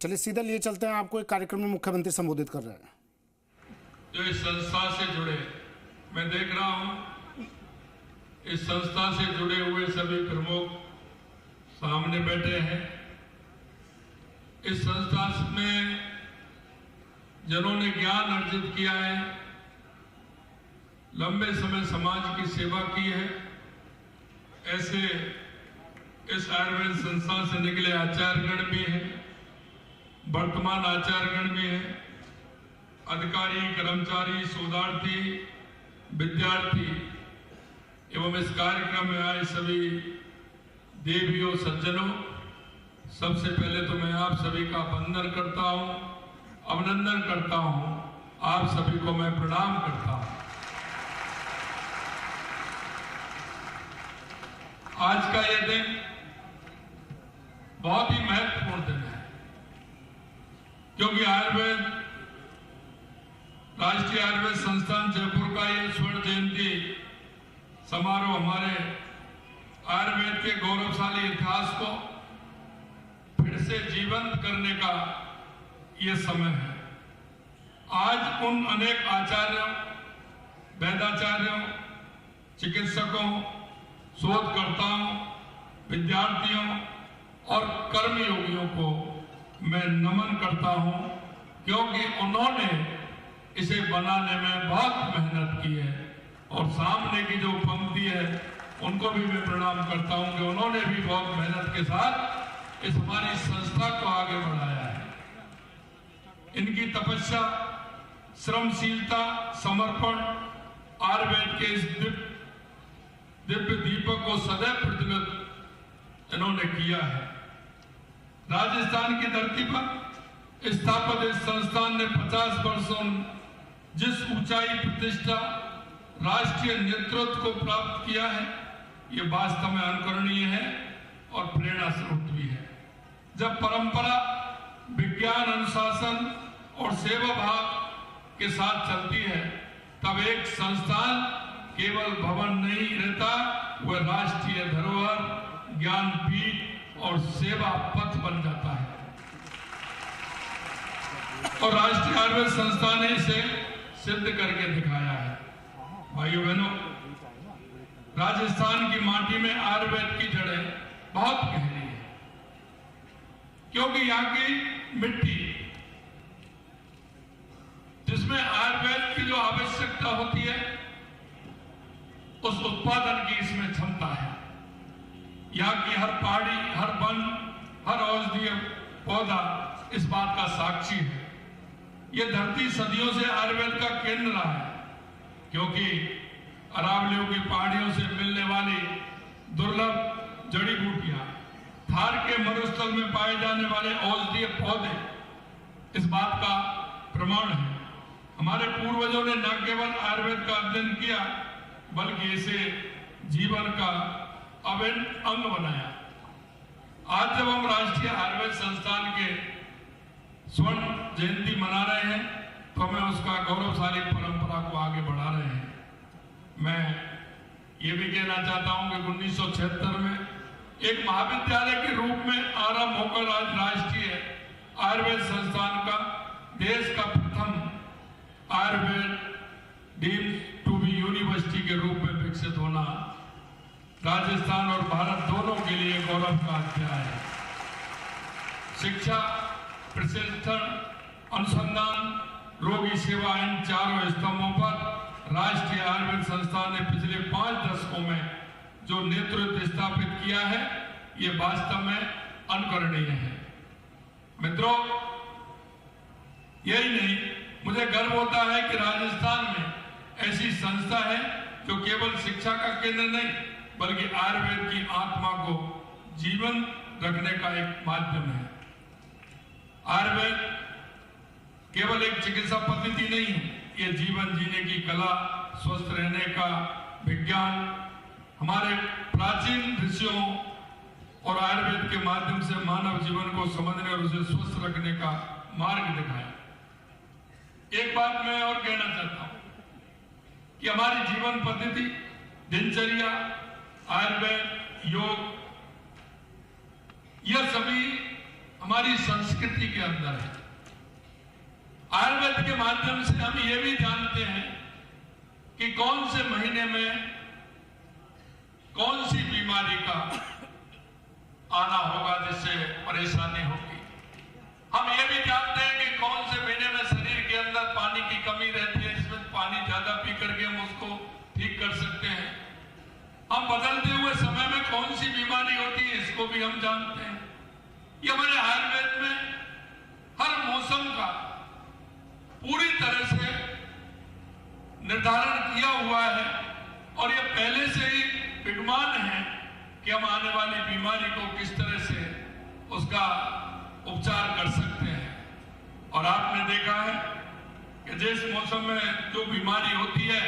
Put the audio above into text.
चलिए सीधे लिए चलते हैं, आपको एक कार्यक्रम में मुख्यमंत्री संबोधित कर रहे हैं। जो इस संस्था से जुड़े, मैं देख रहा हूं इस संस्था से जुड़े हुए सभी प्रमुख सामने बैठे हैं। इस संस्था में जिन्होंने ज्ञान अर्जित किया है, लंबे समय समाज की सेवा की है, ऐसे इस आयुर्वेद संस्था से निकले आचार्यगण भी हैं, वर्तमान आचार्यगण भी हैं, अधिकारी, कर्मचारी, शोधार्थी, विद्यार्थी एवं इस कार्यक्रम में आए सभी देवियों, सज्जनों, सबसे पहले तो मैं आप सभी का वंदन करता हूं, अभिनंदन करता हूं, आप सभी को मैं प्रणाम करता हूं। आज का यह दिन बहुत ही महत्वपूर्ण दिन है, क्योंकि राष्ट्रीय आयुर्वेद संस्थान जयपुर का ये स्वर्ण जयंती समारोह हमारे आयुर्वेद के गौरवशाली इतिहास को फिर से जीवंत करने का ये समय है। आज उन अनेक आचार्यों, वैद्याचार्यों, चिकित्सकों, शोधकर्ताओं, विद्यार्थियों और कर्मयोगियों को मैं नमन करता हूं, क्योंकि उन्होंने इसे बनाने में बहुत मेहनत की है। और सामने की जो पंक्ति है उनको भी मैं प्रणाम करता हूं कि उन्होंने भी बहुत मेहनत के साथ इस हमारी संस्था को आगे बढ़ाया है। इनकी तपस्या, श्रमशीलता, समर्पण आयुर्वेद के इस दिव्य दीपक को सदैव प्रज्वलित इन्होंने किया है। राजस्थान की धरती पर स्थापित इस संस्थान ने 50 वर्षों जिस ऊंचाई, प्रतिष्ठा, राष्ट्रीय नेतृत्व को प्राप्त किया है, ये वास्तव में अनुकरणीय है और प्रेरणा स्रोत भी है। जब परंपरा विज्ञान, अनुशासन और सेवा भाव के साथ चलती है, तब एक संस्थान केवल भवन नहीं रहता, वह राष्ट्रीय धरोहर, ज्ञानपीठ और सेवा पथ बन जाता है। और राष्ट्रीय आयुर्वेद संस्थान ने इसे सिद्ध करके दिखाया है। भाइयों बहनों, राजस्थान की माटी में आयुर्वेद की जड़ें बहुत गहरी है, क्योंकि यहाँ की मिट्टी, जिसमें आयुर्वेद की जो आवश्यकता होती है, उस उत्पादन की इसमें क्षमता है। यहाँ की हर पहाड़ी, हर वन, हर औषधीय पौधा इस बात का साक्षी है। यह धरती सदियों से आयुर्वेद का केंद्र रहा है, क्योंकि अरावलियों की पहाड़ियों से मिलने वाली दुर्लभ जड़ी बूटियां, थार के मरुस्थल में पाए जाने वाले औषधीय पौधे इस बात का प्रमाण है। हमारे पूर्वजों ने न केवल आयुर्वेद का अध्ययन किया, बल्कि इसे जीवन का अभिन्न अंग बनाया। आज जब हम राष्ट्रीय आयुर्वेद संस्थान के स्वर्ण जयंती मना रहे हैं, तो हमें उसका गौरवशाली परंपरा को आगे बढ़ा रहे हैं। मैं ये भी कहना चाहता हूं कि 1976 में एक महाविद्यालय के रूप में आरंभ होकर आज राष्ट्रीय आयुर्वेद संस्थान का देश का प्रथम आयुर्वेद डीम्ड टू बी यूनिवर्सिटी के रूप में विकसित होना राजस्थान और भारत दोनों के लिए गौरव का अध्याय है। शिक्षा, प्रशिक्षण, अनुसंधान, रोगी सेवा, इन चारों स्तंभों पर राष्ट्रीय आयुर्वेद संस्थान ने पिछले 5 दशकों में जो नेतृत्व स्थापित किया है, ये वास्तव में अनुकरणीय है। मित्रों, यही नहीं, मुझे गर्व होता है कि राजस्थान में ऐसी संस्था है जो केवल शिक्षा का केंद्र नहीं, बल्कि आयुर्वेद की आत्मा को जीवन रखने का एक माध्यम है। आयुर्वेद केवल एक चिकित्सा पद्धति नहीं है, ये जीवन जीने की कला, स्वस्थ रहने का विज्ञान, हमारे प्राचीन ऋषियों और आयुर्वेद के माध्यम से मानव जीवन को समझने और उसे स्वस्थ रखने का मार्ग दिखाया। एक बात मैं और कहना चाहता हूं कि हमारी जीवन पद्धति, दिनचर्या, आयुर्वेद, योग, यह सभी हमारी संस्कृति के अंदर है। आयुर्वेद के माध्यम से हम ये भी जानते हैं कि कौन से महीने में कौन सी बीमारी का आना होगा जिससे परेशानी होगी। हम ये भी जानते हैं कि कौन से महीने में शरीर के अंदर पानी की कमी रहती है, जिसमें पानी ज्यादा पी करके हम उसको ठीक कर सकते हैं। हम बदलते हुए समय में कौन सी बीमारी होती है इसको भी हम जानते हैं। ये हमारे आयुर्वेद में हर मौसम का पूरी तरह से निर्धारण किया हुआ है और ये पहले से ही विद्यमान है कि हम आने वाली बीमारी को किस तरह से उसका उपचार कर सकते हैं। और आपने देखा है कि जिस मौसम में जो बीमारी होती है